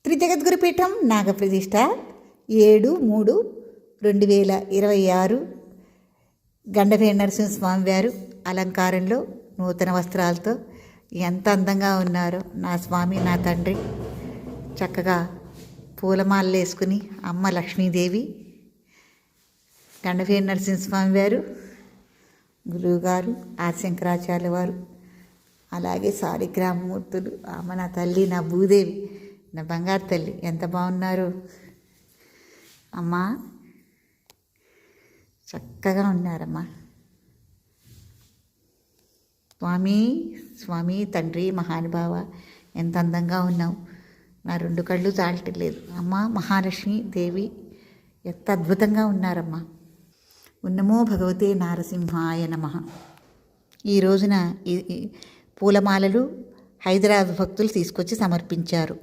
శ్రీ జగద్గురుపీఠం నాగప్రతిష్ఠ 7/3/2026 గండభేడి నరసింహస్వామి వారు అలంకారంలో నూతన వస్త్రాలతో ఎంత అందంగా ఉన్నారో నా స్వామి నా తండ్రి. చక్కగా పూలమాలలు వేసుకుని అమ్మ లక్ష్మీదేవి, గండభేడి నరసింహస్వామి వారు, గురువుగారు ఆదిశంకరాచార్య వారు, అలాగే సాలిగ్రామమూర్తులు, అమ్మ నా తల్లి నా భూదేవి నా బంగారు తల్లి ఎంత బాగున్నారు అమ్మా. చక్కగా ఉన్నారమ్మా. స్వామి స్వామి తండ్రి మహానుభావ ఎంత అందంగా ఉన్నావు, నా 2 కళ్ళు చాలట్లేదు అమ్మ. మహాలక్ష్మి దేవి ఎంత అద్భుతంగా ఉన్నారమ్మా. ఉన్నమో భగవతే నారసింహాయ నమః. ఈ రోజున ఈ పూలమాలలు హైదరాబాద్ భక్తులు తీసుకొచ్చి సమర్పించారు.